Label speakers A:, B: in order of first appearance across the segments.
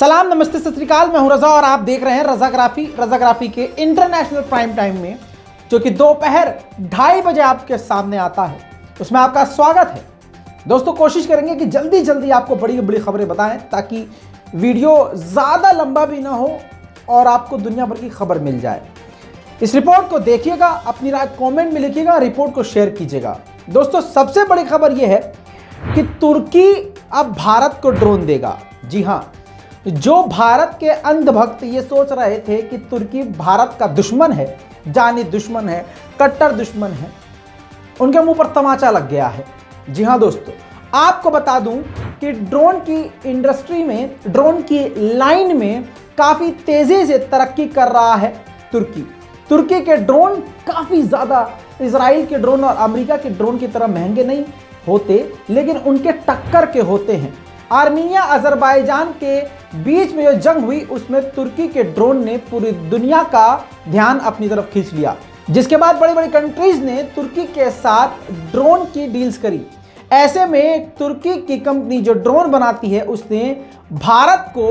A: सलाम, नमस्ते, सत श्री अकाल। मैं हूं रजा और आप देख रहे हैं रजाग्राफी के इंटरनेशनल प्राइम टाइम में, जो कि दोपहर 2:30 बजे आपके सामने आता है। उसमें आपका स्वागत है। दोस्तों, कोशिश करेंगे कि जल्दी जल्दी आपको बड़ी बड़ी खबरें बताएं ताकि वीडियो ज़्यादा लंबा भी ना हो और आपको दुनिया भर की खबर मिल जाए। इस रिपोर्ट को देखिएगा, अपनी राय कमेंट में लिखिएगा, रिपोर्ट को शेयर कीजिएगा। दोस्तों, सबसे बड़ी खबर यह है कि तुर्की अब भारत को ड्रोन देगा। जी हाँ, जो भारत के अंधभक्त ये सोच रहे थे कि तुर्की भारत का दुश्मन है, जानी दुश्मन है, कट्टर दुश्मन है, उनके मुंह पर तमाचा लग गया है। जी हाँ दोस्तों, आपको बता दूं कि ड्रोन की इंडस्ट्री में, ड्रोन की लाइन में काफ़ी तेज़ी से तरक्की कर रहा है तुर्की के ड्रोन काफ़ी ज़्यादा इजराइल के ड्रोन और अमेरिका के ड्रोन की तरह महंगे नहीं होते, लेकिन उनके टक्कर के होते हैं। आर्मीनिया अजरबैजान के बीच में जो जंग हुई, उसमें तुर्की के ड्रोन ने पूरी दुनिया का ध्यान अपनी तरफ खींच लिया, जिसके बाद बड़ी बड़ी कंट्रीज ने तुर्की के साथ ड्रोन की डील्स करी। ऐसे में तुर्की की कंपनी जो ड्रोन बनाती है, उसने भारत को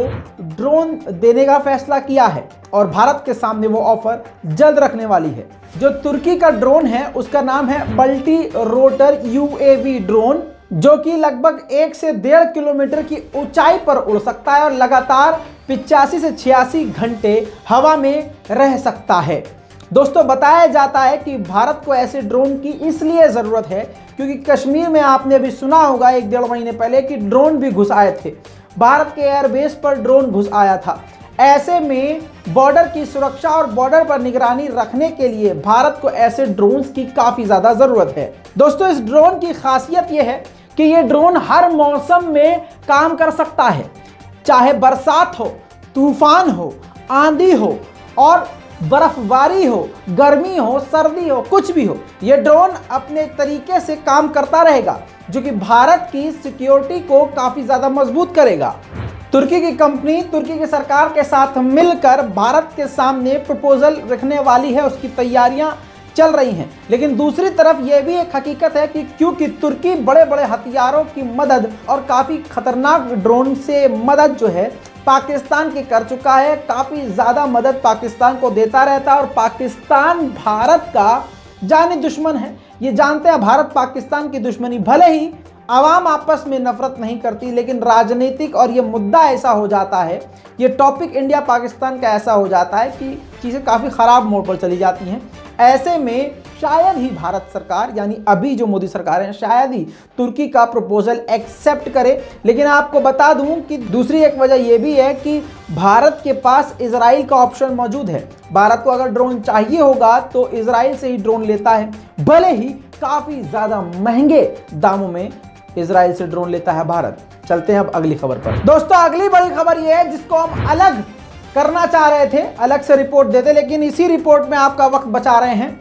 A: ड्रोन देने का फैसला किया है और भारत के सामने वो ऑफर जल्द रखने वाली है। जो तुर्की का ड्रोन है उसका नाम है मल्टी रोटर यूएवी ड्रोन, जो कि लगभग 1 से 1.5 किलोमीटर की ऊंचाई पर उड़ सकता है और लगातार 85 से 86 घंटे हवा में रह सकता है। दोस्तों, बताया जाता है कि भारत को ऐसे ड्रोन की इसलिए ज़रूरत है क्योंकि कश्मीर में आपने अभी सुना होगा 1-1.5 महीने पहले कि ड्रोन भी घुस आए थे। भारत के एयरबेस पर ड्रोन घुस आया था। ऐसे में बॉर्डर की सुरक्षा और बॉर्डर पर निगरानी रखने के लिए भारत को ऐसे ड्रोन्स की काफ़ी ज़्यादा ज़रूरत है। दोस्तों, इस ड्रोन की खासियत यह है कि ये ड्रोन हर मौसम में काम कर सकता है, चाहे बरसात हो, तूफान हो, आंधी हो और बर्फबारी हो, गर्मी हो, सर्दी हो, कुछ भी हो, ये ड्रोन अपने तरीके से काम करता रहेगा, जो कि भारत की सिक्योरिटी को काफ़ी ज़्यादा मजबूत करेगा। तुर्की की कंपनी तुर्की की सरकार के साथ मिलकर भारत के सामने प्रपोजल रखने वाली है, उसकी तैयारियां चल रही हैं। लेकिन दूसरी तरफ यह भी एक हकीकत है कि क्योंकि तुर्की बड़े बड़े हथियारों की मदद और काफ़ी खतरनाक ड्रोन से मदद जो है पाकिस्तान की कर चुका है, काफ़ी ज़्यादा मदद पाकिस्तान को देता रहता है और पाकिस्तान भारत का जानी दुश्मन है। ये जानते हैं भारत पाकिस्तान की दुश्मनी, भले ही आवाम आपस में नफरत नहीं करती, लेकिन राजनीतिक और ये मुद्दा ऐसा हो जाता है, ये टॉपिक इंडिया पाकिस्तान का ऐसा हो जाता है कि चीज़ें काफ़ी ख़राब मोड़ पर चली जाती हैं। ऐसे में शायद ही भारत सरकार, यानी अभी जो मोदी सरकार है, शायद ही तुर्की का प्रपोजल एक्सेप्ट करे। लेकिन आपको बता दूं कि दूसरी एक वजह यह भी है कि भारत के पास इजराइल का ऑप्शन मौजूद है। भारत को अगर ड्रोन चाहिए होगा तो इजराइल से ही ड्रोन लेता है, भले ही काफ़ी ज़्यादा महंगे दामों में इजराइल से ड्रोन लेता है भारत। चलते हैं अब अगली खबर पर। दोस्तों, अगली बड़ी खबर यह है जिसको हम अलग करना चाह रहे थे, अलग से रिपोर्ट देते, लेकिन इसी रिपोर्ट में आपका वक्त बचा रहे हैं।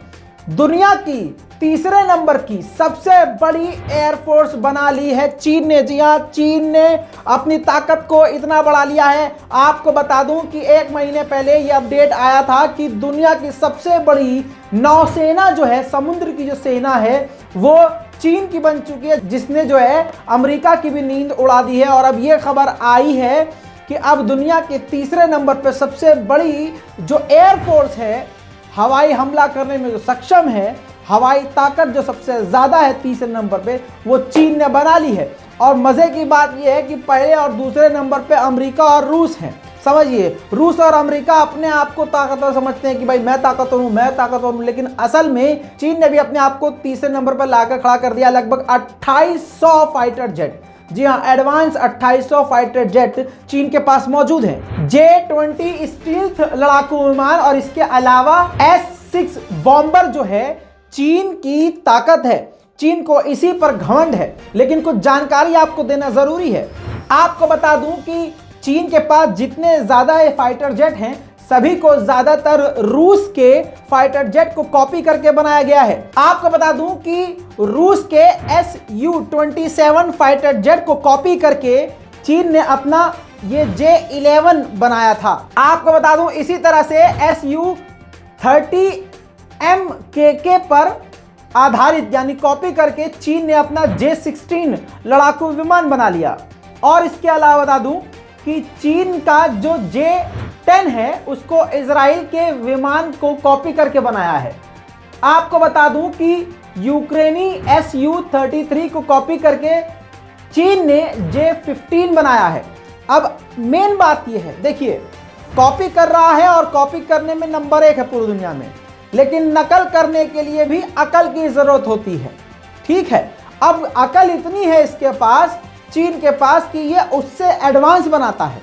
A: दुनिया की तीसरे नंबर की सबसे बड़ी एयरफोर्स बना ली है चीन ने। जी हाँ, चीन ने अपनी ताकत को इतना बढ़ा लिया है। आपको बता दूं कि 1 महीने पहले ये अपडेट आया था कि दुनिया की सबसे बड़ी नौसेना जो है, समुद्र की जो सेना है, वो चीन की बन चुकी है, जिसने जो है अमेरिका की भी नींद उड़ा दी है। और अब ये खबर आई है कि अब दुनिया के तीसरे नंबर पर सबसे बड़ी जो एयरफोर्स है, हवाई हमला करने में जो सक्षम है, हवाई ताकत जो सबसे ज़्यादा है तीसरे नंबर पे, वो चीन ने बना ली है। और मज़े की बात यह है कि पहले और दूसरे नंबर पे अमेरिका और रूस हैं। समझिए, रूस और अमेरिका अपने आप को ताकतवर समझते हैं कि भाई मैं ताकतवर हूँ, मैं ताकतवर हूँ, लेकिन असल में चीन ने भी अपने आप को तीसरे नंबर पर लाकर खड़ा कर दिया। लगभग 2800 फाइटर जेट, जी हाँ, एडवांस 2800 फाइटर जेट चीन के पास मौजूद हैं। J-20 स्टील्थ लड़ाकू विमान और इसके अलावा S-6 बॉम्बर जो है चीन की ताकत है। चीन को इसी पर घमंड है, लेकिन कुछ जानकारी आपको देना जरूरी है। आपको बता दूं कि चीन के पास जितने ज़्यादा ये फाइटर जेट हैं, सभी को ज़्यादातर रूस के फाइटर जेट को कॉपी करके बनाया गया है। आपको बता दूं कि रूस के Su-27 फाइटर जेट को कॉपी करके चीन ने अपना ये J-11 बनाया था। आपको बता दूं इसी तरह से Su-30 MKK पर आधारित, यानी कॉपी करके चीन ने अपना J-16 लड़ाकू विमान बना लिया। और इसके अलावा बता दूं कि चीन का जो J-10 है उसको इजराइल के विमान को कॉपी करके बनाया है। आपको बता दूं कि यूक्रेनी Su-33 को कॉपी करके चीन ने J-15 बनाया है। अब मेन बात यह है, देखिए कॉपी कर रहा है और कॉपी करने में नंबर 1 है पूरी दुनिया में, लेकिन नकल करने के लिए भी अकल की जरूरत होती है। ठीक है, अब अकल इतनी है इसके पास, चीन के पास, कि ये उससे एडवांस बनाता है।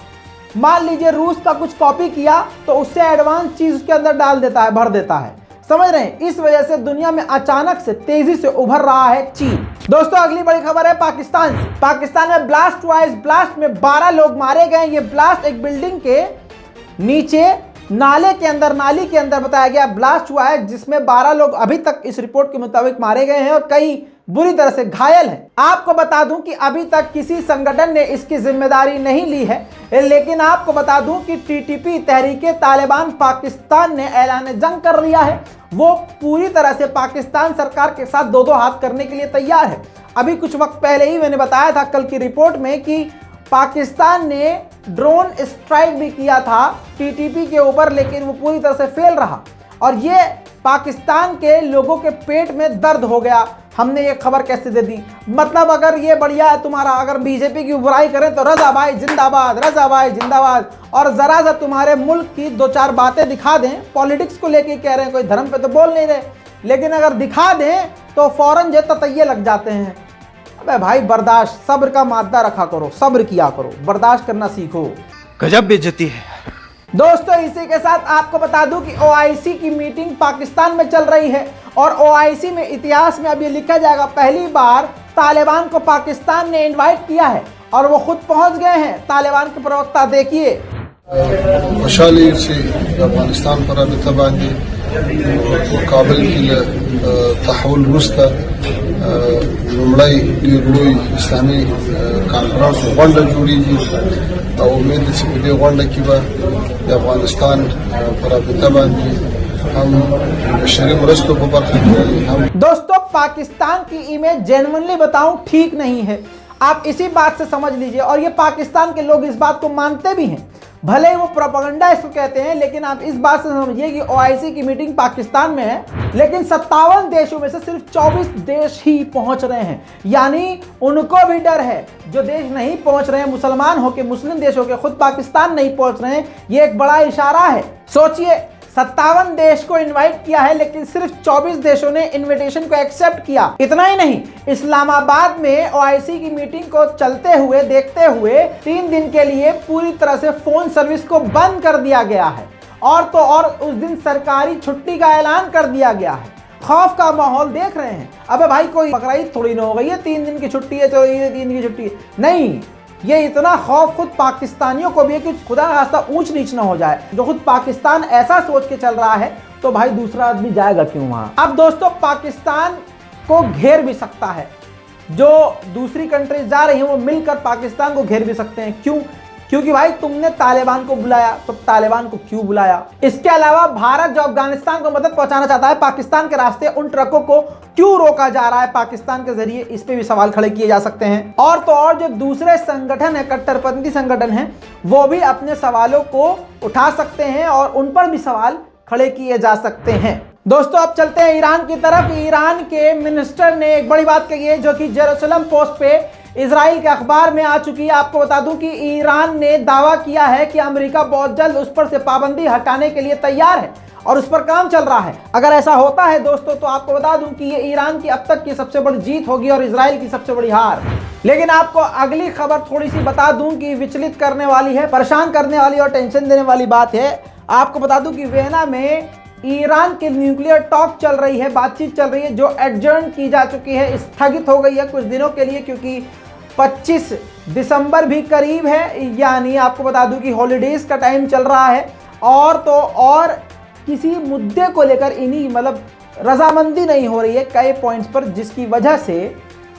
A: मान लीजिए रूस का कुछ कॉपी किया तो उससे एडवांस चीज उसके अंदर डाल देता है, भर देता है। समझ रहे हैं? इस वजह से दुनिया में अचानक से तेजी से उभर रहा है चीन। दोस्तों अगली बड़ी खबर है पाकिस्तान से। पाकिस्तान में ब्लास्ट हुआ। इस ब्लास्ट में 12 लोग मारे गए। ये ब्लास्ट एक बिल्डिंग के नीचे नाली के अंदर बताया गया ब्लास्ट हुआ है, जिसमें 12 लोग अभी तक इस रिपोर्ट के मुताबिक मारे गए हैं और कई बुरी तरह से घायल हैं। आपको बता दूं कि अभी तक किसी संगठन ने इसकी जिम्मेदारी नहीं ली है, लेकिन आपको बता दूं कि टीटीपी तहरीके तालिबान पाकिस्तान ने ऐलान जंग कर लिया है। वो पूरी तरह से पाकिस्तान सरकार के साथ दो हाथ करने के लिए तैयार है। अभी कुछ वक्त पहले ही मैंने बताया था कल की रिपोर्ट में कि पाकिस्तान ने ड्रोन स्ट्राइक भी किया था टीटीपी के ऊपर, लेकिन वो पूरी तरह से फेल रहा और ये पाकिस्तान के लोगों के पेट में दर्द हो गया। हमने ये खबर कैसे दे दी? मतलब अगर ये बढ़िया है तुम्हारा, अगर बीजेपी की बुराई करें तो रजा भाई जिंदाबाद, रजा भाई जिंदाबाद, और जरा सा तुम्हारे मुल्क की 2-4 बातें दिखा दें, पॉलिटिक्स को लेके कह रहे हैं, कोई धर्म पे तो बोल नहीं रहे, लेकिन अगर दिखा दें तो फौरन जो ततैये लग जाते हैं। अबे भाई बर्दाश्त, सब्र का मादा रखा करो, सब्र किया करो, बर्दाश्त करना सीखो।
B: गजब बेइज्जती है।
A: दोस्तों इसी के साथ आपको बता दूं कि OIC की मीटिंग पाकिस्तान में चल रही है और OIC में इतिहास में अब ये लिखा जाएगा, पहली बार तालिबान को पाकिस्तान ने इनवाइट किया है और वो खुद पहुंच गए हैं। तालिबान के प्रवक्ता देखिए।
C: खुशहाली से अफगानिस्तान पर अभी तबादी काबिल की तहवल रुस्ता लुमड़ाई लुई इस्लामी कॉन्फ्रेंस वंडा जुड़ी और उम्मीद से भी वंडा की अफगानिस्तान पर अभी तबादी हम बशरी मरस्तों को हम।
A: दोस्तों पाकिस्तान की इमेज जेन्युइनली बताऊं ठीक नहीं है, आप इसी बात से समझ लीजिए, और ये पाकिस्तान के लोग इस बात को मानते भी हैं। भले वो प्रोपेगेंडा इसको कहते हैं, लेकिन आप इस बात से समझिए कि OIC की मीटिंग पाकिस्तान में है, लेकिन 57 देशों में से सिर्फ 24 देश ही पहुंच रहे हैं। यानी उनको भी डर है, जो देश नहीं पहुंच रहे हैं, मुसलमान होके, मुस्लिम देश होके, खुद पाकिस्तान नहीं पहुंच रहे हैं। ये एक बड़ा इशारा है। सोचिए 57 देश को इनवाइट किया है, लेकिन सिर्फ 24 देशों ने इनविटेशन को एक्सेप्ट किया। इतना ही नहीं, इस्लामाबाद में OIC की मीटिंग को चलते हुए देखते हुए 3 दिन के लिए पूरी तरह से फोन सर्विस को बंद कर दिया गया है, और तो और उस दिन सरकारी छुट्टी का ऐलान कर दिया गया है। खौफ का माहौल देख रहे हैं। अबे भाई कोई बकरीद थोड़ी ना हो गई है, 3 दिन की छुट्टी है, चलो ये 3 दिन की छुट्टी है, नहीं। ये इतना खौफ खुद पाकिस्तानियों को भी है कि खुदा खास्ता ऊंच नीच ना हो जाए। जो खुद पाकिस्तान ऐसा सोच के चल रहा है तो भाई दूसरा आदमी जाएगा क्यों वहां? अब दोस्तों पाकिस्तान को घेर भी सकता है, जो दूसरी कंट्रीज जा रही हैं वो मिलकर पाकिस्तान को घेर भी सकते हैं। क्यों? क्योंकि भाई तुमने तालिबान को बुलाया, तो तालिबान को क्यों बुलाया? इसके अलावा भारत जो अफगानिस्तान को मदद पहुंचाना चाहता है, पाकिस्तान के रास्ते उन ट्रकों को क्यों रोका जा रहा है पाकिस्तान के जरिए? इस पे भी सवाल खड़े किए जा सकते हैं। और तो और जो दूसरे संगठन है, कट्टरपंथी संगठन है, वो भी अपने सवालों को उठा सकते हैं और उन पर भी सवाल खड़े किए जा सकते हैं। दोस्तों अब चलते हैं ईरान की तरफ। ईरान के मिनिस्टर ने एक बड़ी बात कही है, जो कि जेरूसलम पोस्ट पे इजराइल के अखबार में आ चुकी है। आपको बता दूं कि ईरान ने दावा किया है कि अमेरिका बहुत जल्द उस पर से पाबंदी हटाने के लिए तैयार है और उस पर काम चल रहा है। अगर ऐसा होता है दोस्तों तो आपको बता दूं कि ये ईरान की अब तक की सबसे बड़ी जीत होगी और इजराइल की सबसे बड़ी हार। लेकिन आपको अगली खबर थोड़ी सी बता दूं कि विचलित करने वाली है, परेशान करने वाली और टेंशन देने वाली बात है। आपको बता दूं कि वियना में ईरान के न्यूक्लियर टॉक चल रही है, बातचीत चल रही है, जो एडजर्न की जा चुकी है, स्थगित हो गई है कुछ दिनों के लिए, क्योंकि 25 दिसंबर भी करीब है। यानी आपको बता दूं कि हॉलीडेज का टाइम चल रहा है, और तो और किसी मुद्दे को लेकर इन्हीं मतलब रजामंदी नहीं हो रही है कई पॉइंट्स पर, जिसकी वजह से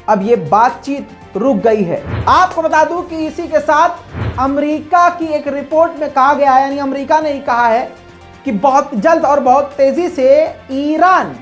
A: अब ये बातचीत रुक गई है। आपको बता दूं कि इसी के साथ अमेरिका की एक रिपोर्ट में कहा गया है, यानी अमेरिका ने ही कहा है कि बहुत जल्द और बहुत तेजी से ईरान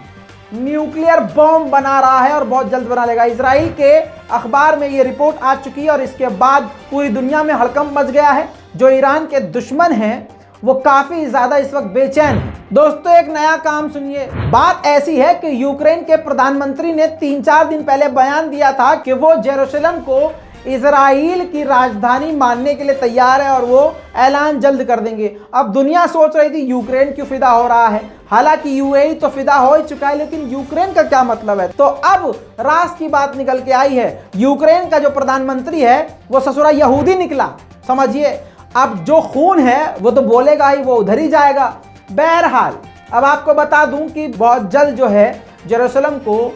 A: न्यूक्लियर बॉम्ब बना रहा है और बहुत जल्द बना लेगा। इजराइल के अखबार में ये रिपोर्ट आ चुकी है और इसके बाद पूरी दुनिया में हड़कंप मच गया है। जो ईरान के दुश्मन हैं वो काफी ज्यादा इस वक्त बेचैन है। दोस्तों एक नया काम सुनिए। बात ऐसी है कि यूक्रेन के प्रधानमंत्री ने 3-4 दिन पहले बयान दिया था कि वो जेरूसलम को इजराइल की राजधानी मानने के लिए तैयार है और वो ऐलान जल्द कर देंगे। अब दुनिया सोच रही थी यूक्रेन क्यों फिदा हो रहा है, हालांकि यूएई तो फिदा हो ही चुका है, लेकिन यूक्रेन का क्या मतलब है। तो अब राज की बात निकल के आई है। यूक्रेन का जो प्रधानमंत्री है वो ससुरा यहूदी निकला, समझिए। अब जो खून है वो तो बोलेगा ही, वो उधर ही जाएगा। बहरहाल अब आपको बता दूं कि बहुत जल्द जो है जेरूसलम को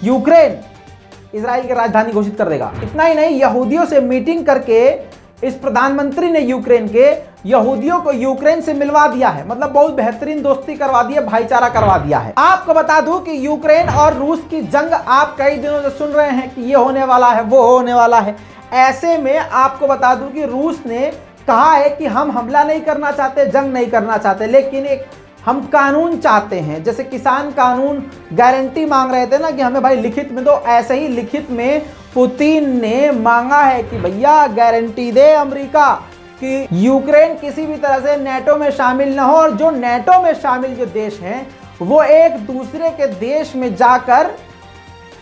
A: यूक्रेन इजराइल की राजधानी घोषित कर देगा। इतना ही नहीं, यहूदियों से मीटिंग करके इस प्रधानमंत्री ने यूक्रेन के यहूदियों को यूक्रेन से मिलवा दिया है। मतलब बहुत बेहतरीन दोस्ती करवा दी है, भाईचारा करवा दिया है। आपको बता दूं कि यूक्रेन और रूस की जंग आप कई दिनों से सुन रहे हैं कि ये होने वाला है, वो होने वाला है। ऐसे में आपको बता दूं कि रूस ने कहा है कि हम हमला नहीं करना चाहते, जंग नहीं करना चाहते, लेकिन एक हम कानून चाहते हैं। जैसे किसान कानून गारंटी मांग रहे थे ना कि हमें भाई लिखित में दो, ऐसे ही लिखित में पुतिन ने मांगा है कि भैया गारंटी दे अमेरिका कि यूक्रेन किसी भी तरह से नेटो में शामिल ना हो, और जो नेटो में शामिल जो देश हैं वो एक दूसरे के देश में जाकर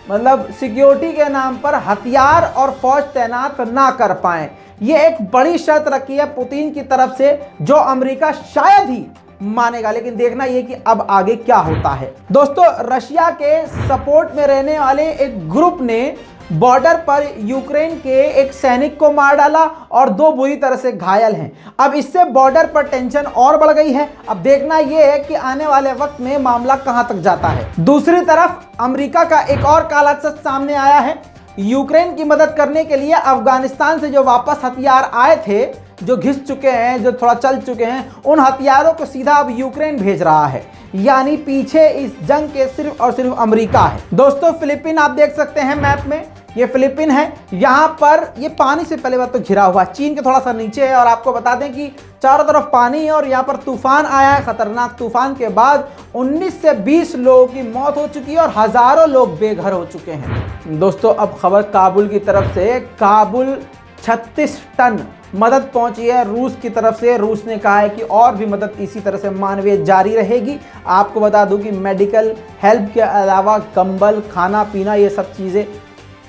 A: मतलब सिक्योरिटी के नाम पर हथियार और फौज तैनात ना कर पाएं। ये एक बड़ी शर्त रखी है पुतिन की तरफ से, जो अमेरिका शायद ही मानेगा। लेकिन देखना ये कि अब आगे क्या होता है। दोस्तों रशिया के सपोर्ट में रहने वाले एक ग्रुप ने बॉर्डर पर यूक्रेन के एक सैनिक को मार डाला और 2 बुरी तरह से घायल हैं। अब इससे बॉर्डर पर टेंशन और बढ़ गई है। अब देखना यह है कि आने वाले वक्त में मामला कहां तक जाता है। दूसरी तरफ अमेरिका का एक और काला सच सामने आया है। यूक्रेन की मदद करने के लिए अफगानिस्तान से जो वापस हथियार आए थे, जो घिस चुके हैं, जो थोड़ा चल चुके हैं, उन हथियारों को सीधा अब यूक्रेन भेज रहा है। यानी पीछे इस जंग के सिर्फ और सिर्फ अमेरिका है। दोस्तों फिलीपीन आप देख सकते हैं मैप में, ये फिलीपीन है। यहाँ पर ये पानी से पहले बात तो घिरा हुआ, चीन के थोड़ा सा नीचे है। और आपको बता दें कि चारों तरफ पानी है और यहाँ पर तूफान आया है। खतरनाक तूफान के बाद 19 से 20 लोगों की मौत हो चुकी है और हजारों लोग बेघर हो चुके हैं। दोस्तों अब खबर काबुल की तरफ से। काबुल 36 टन मदद पहुंची है रूस की तरफ से। रूस ने कहा है कि और भी मदद इसी तरह से मानवीय जारी रहेगी। आपको बता दूं कि मेडिकल हेल्प के अलावा कंबल, खाना पीना, ये सब चीज़ें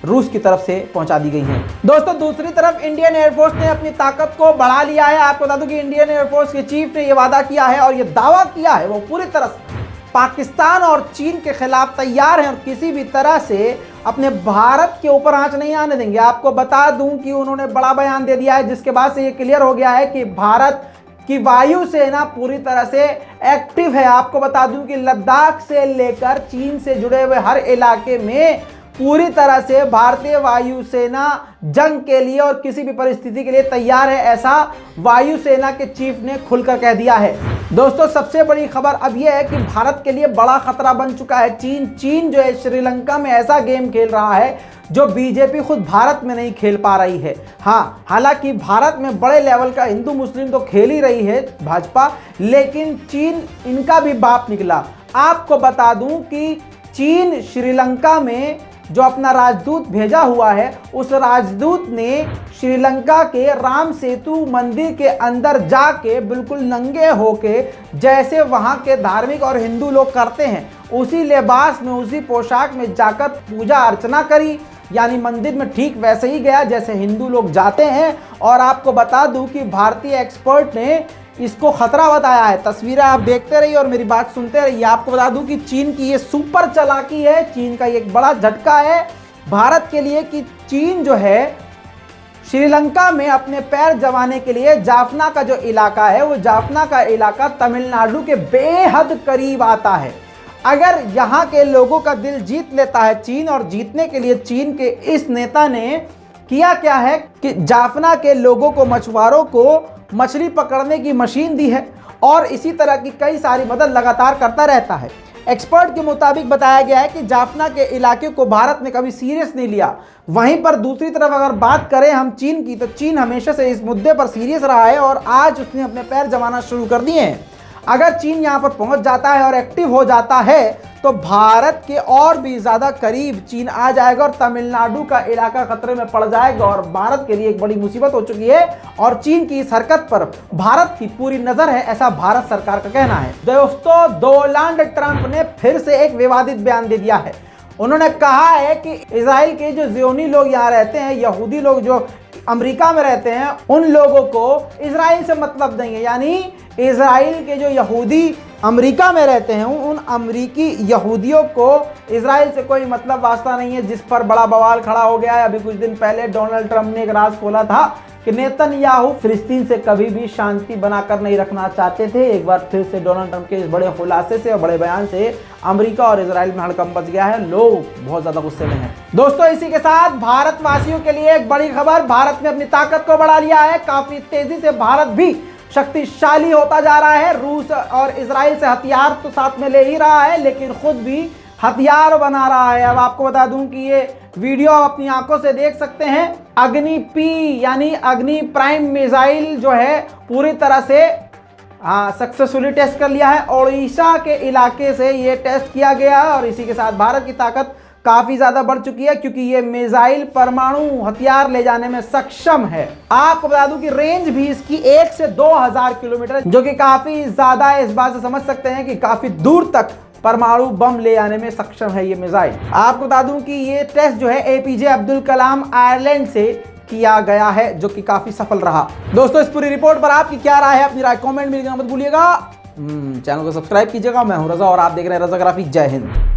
A: रूस की तरफ से पहुंचा दी गई हैं। दोस्तों दूसरी तरफ इंडियन एयरफोर्स ने अपनी ताकत को बढ़ा लिया है। आपको बता दूं कि इंडियन एयरफोर्स के चीफ ने यह वादा किया है और यह दावा किया है वो पूरी तरह से पाकिस्तान और चीन के खिलाफ तैयार हैं और किसी भी तरह से अपने भारत के ऊपर आंच नहीं आने देंगे। आपको बता दूं कि उन्होंने बड़ा बयान दे दिया है, जिसके बाद से ये क्लियर हो गया है कि भारत की वायु सेना पूरी तरह से एक्टिव है। आपको बता दूं कि लद्दाख से लेकर चीन से जुड़े हुए हर इलाके में पूरी तरह से भारतीय वायुसेना जंग के लिए और किसी भी परिस्थिति के लिए तैयार है, ऐसा वायुसेना के चीफ ने खुलकर कह दिया है। दोस्तों सबसे बड़ी खबर अब यह है कि भारत के लिए बड़ा खतरा बन चुका है चीन जो है श्रीलंका में ऐसा गेम खेल रहा है जो बीजेपी खुद भारत में नहीं खेल पा रही है। हाँ, हालांकि भारत में बड़े लेवल का हिंदू मुस्लिम तो खेल ही रही है भाजपा, लेकिन चीन इनका भी बाप निकला। आपको बता दूं कि चीन श्रीलंका में जो अपना राजदूत भेजा हुआ है, उस राजदूत ने श्रीलंका के राम सेतु मंदिर के अंदर जाके बिल्कुल नंगे होके, जैसे वहाँ के धार्मिक और हिंदू लोग करते हैं, उसी लिबास में, उसी पोशाक में जाकर पूजा अर्चना करी। यानी मंदिर में ठीक वैसे ही गया जैसे हिंदू लोग जाते हैं। और आपको बता दूं कि भारतीय एक्सपर्ट ने इसको खतरा बताया है। तस्वीरें आप देखते रहिए और मेरी बात सुनते रहिए। आपको बता दूं कि चीन की ये सुपर चालाकी है, चीन का ये एक बड़ा झटका है भारत के लिए कि चीन जो है श्रीलंका में अपने पैर जमाने के लिए जाफना का जो इलाका है, वो जाफना का इलाका तमिलनाडु के बेहद करीब आता है। अगर यहाँ के लोगों का दिल जीत लेता है चीन, और जीतने के लिए चीन के इस नेता ने किया क्या है कि जाफना के लोगों को, मछुआरों को मछली पकड़ने की मशीन दी है और इसी तरह की कई सारी मदद लगातार करता रहता है। एक्सपर्ट के मुताबिक बताया गया है कि जाफना के इलाके को भारत ने कभी सीरियस नहीं लिया। वहीं पर दूसरी तरफ अगर बात करें हम चीन की, तो चीन हमेशा से इस मुद्दे पर सीरियस रहा है और आज उसने अपने पैर जमाना शुरू कर दिए हैं। अगर चीन यहाँ पर पहुँच जाता है और एक्टिव हो जाता है तो भारत के और भी ज्यादा करीब चीन आ जाएगा और तमिलनाडु का इलाका खतरे में पड़ जाएगा और भारत के लिए एक बड़ी मुसीबत हो चुकी है। और चीन की इस हरकत पर भारत की पूरी नजर है, ऐसा भारत सरकार का कहना है। दोस्तों, डोनाल्ड ट्रंप ने फिर से एक विवादित बयान दे दिया है। उन्होंने कहा है कि इजराइल के जो ज़ियोनी लोग यहाँ रहते हैं, यहूदी लोग जो अमेरिका में रहते हैं, उन लोगों को इजराइल से मतलब नहीं है। यानी इजराइल के जो यहूदी अमेरिका में रहते हैं, उन अमेरिकी यहूदियों को इजराइल से कोई मतलब वास्ता नहीं है, जिस पर बड़ा बवाल खड़ा हो गया है। अभी कुछ दिन पहले डोनाल्ड ट्रंप ने एक राज खोला था कि नेतन्याहू फिलिस्तीन से कभी भी शांति बनाकर नहीं रखना चाहते थे। एक बार फिर से डोनाल्ड ट्रंप के इस बड़े खुलासे से और बड़े बयान से अमेरिका और इजराइल में हड़कंप मच गया है। लोग बहुत ज्यादा गुस्से में हैं। दोस्तों, इसी के साथ भारतवासियों के लिए एक बड़ी खबर, भारत ने अपनी ताकत को बढ़ा लिया है। काफी तेजी से भारत भी शक्तिशाली होता जा रहा है। रूस और इजराइल से हथियार तो साथ में ले ही रहा है, लेकिन खुद भी हथियार बना रहा है। अब आपको बता दूं कि ये वीडियो आप अपनी आंखों से देख सकते हैं। अग्नि पी यानी अग्नि प्राइम मिसाइल जो है पूरी तरह से सक्सेसफुली टेस्ट कर लिया है। ओडिशा के इलाके से ये टेस्ट किया गया है और इसी के साथ भारत की ताकत काफी ज्यादा बढ़ चुकी है, क्योंकि ये मिसाइल परमाणु हथियार ले जाने में सक्षम है। आपको बता दूं कि रेंज भी इसकी 1 से 2000 किलोमीटर, जो कि काफी ज्यादा है। इस बात से समझ सकते हैं कि काफी दूर तक परमाणु बम ले जाने में सक्षम है ये मिसाइल। आपको बता दूं कि ये टेस्ट जो है एपीजे अब्दुल कलाम आयरलैंड से किया गया है, जो कि काफी सफल रहा। दोस्तों, इस पूरी रिपोर्ट पर आपकी क्या राय है? अपनी राय कमेंट में लिखना मत भूलिएगा। चैनल को सब्सक्राइब कीजिएगा। मैं हूं रजा और आप देख रहे हैं रजाग्राफी। जय हिंद।